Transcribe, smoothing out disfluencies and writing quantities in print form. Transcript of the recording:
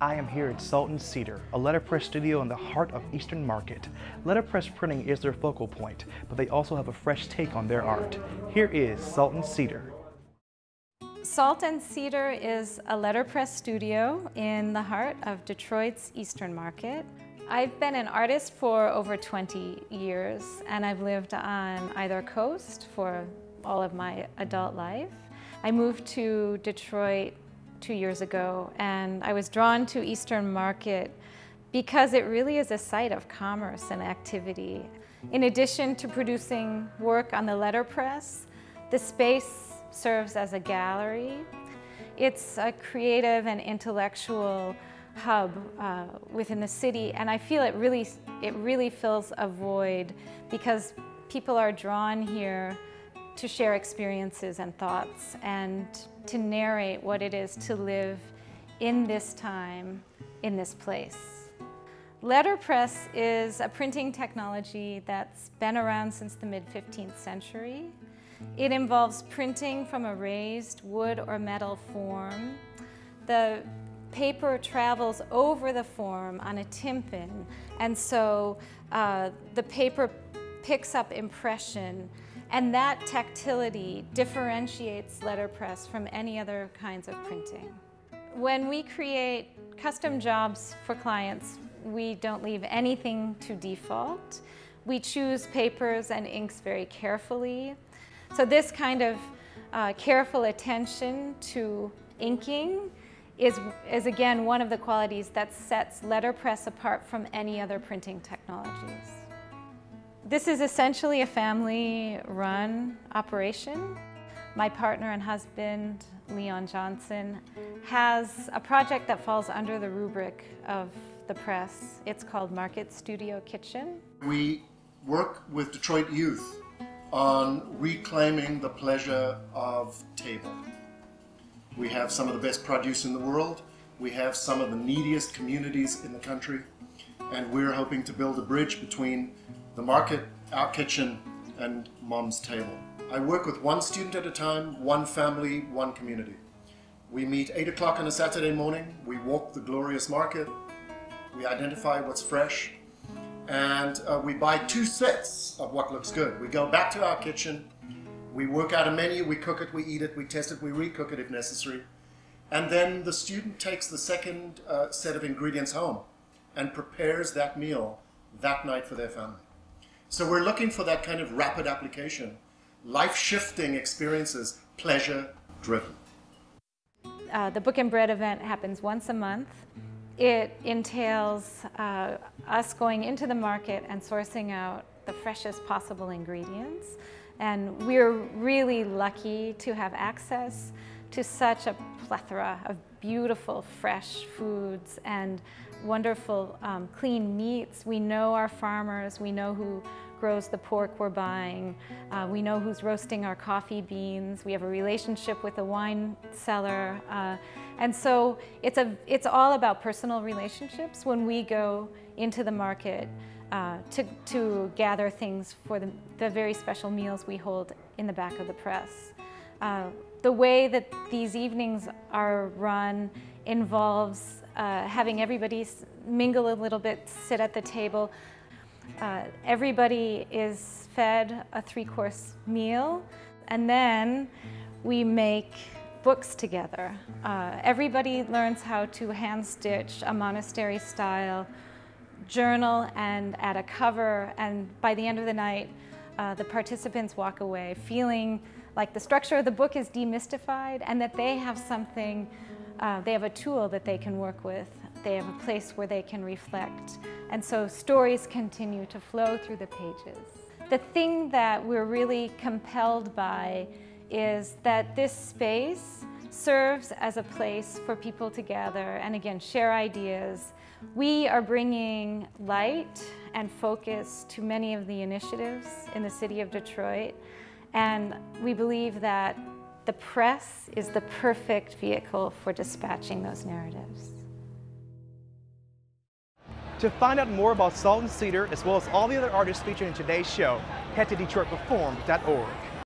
I am here at Cedar, a letterpress studio in the heart of Eastern Market. Letterpress printing is their focal point, but they also have a fresh take on their art. Here is Cedar. Cedar is a letterpress studio in the heart of Detroit's Eastern Market. I've been an artist for over 20 years, and I've lived on either coast for all of my adult life. I moved to Detroit 2 years ago, and I was drawn to Eastern Market because it really is a site of commerce and activity. In addition to producing work on the letterpress, the space serves as a gallery. It's a creative and intellectual hub within the city, and I feel it really fills a void because people are drawn here to share experiences and thoughts and to narrate what it is to live in this time, in this place. Letterpress is a printing technology that's been around since the mid-15th century. It involves printing from a raised wood or metal form. The paper travels over the form on a tympan, and so the paper picks up impression, and that tactility differentiates letterpress from any other kinds of printing. When we create custom jobs for clients, we don't leave anything to default. We choose papers and inks very carefully. So this kind of careful attention to inking is again one of the qualities that sets letterpress apart from any other printing technologies. This is essentially a family-run operation. My partner and husband, Leon Johnson, has a project that falls under the rubric of the press. It's called Market Studio Kitchen. We work with Detroit youth on reclaiming the pleasure of table. We have some of the best produce in the world. We have some of the neediest communities in the country, and we're hoping to build a bridge between the market, our kitchen, and mom's table. I work with one student at a time, one family, one community. We meet 8 o'clock on a Saturday morning, we walk the glorious market, we identify what's fresh, and we buy 2 sets of what looks good. We go back to our kitchen, we work out a menu, we cook it, we eat it, we test it, we recook it if necessary, and then the student takes the second set of ingredients home and prepares that meal that night for their family. So we're looking for that kind of rapid application, life-shifting experiences, pleasure-driven. The Book and Bread event happens once a month. It entails us going into the market and sourcing out the freshest possible ingredients. And we're really lucky to have access to such a plethora of beautiful, fresh foods and wonderful, clean meats. We know our farmers, we know who grows the pork we're buying, we know who's roasting our coffee beans, we have a relationship with the wine cellar, and so it's all about personal relationships when we go into the market to gather things for the very special meals we hold in the back of the press. The way that these evenings are run involves having everybody mingle a little bit, sit at the table. Everybody is fed a 3-course meal, and then we make books together. Everybody learns how to hand-stitch a monastery-style journal and add a cover, and by the end of the night, the participants walk away feeling like the structure of the book is demystified and that they have something, they have a tool that they can work with. They have a place where they can reflect. And so stories continue to flow through the pages. The thing that we're really compelled by is that this space serves as a place for people to gather and again share ideas. We are bringing light and focus to many of the initiatives in the city of Detroit, and we believe that the press is the perfect vehicle for dispatching those narratives. To find out more about Cedar, as well as all the other artists featured in today's show, head to DetroitPerformed.org.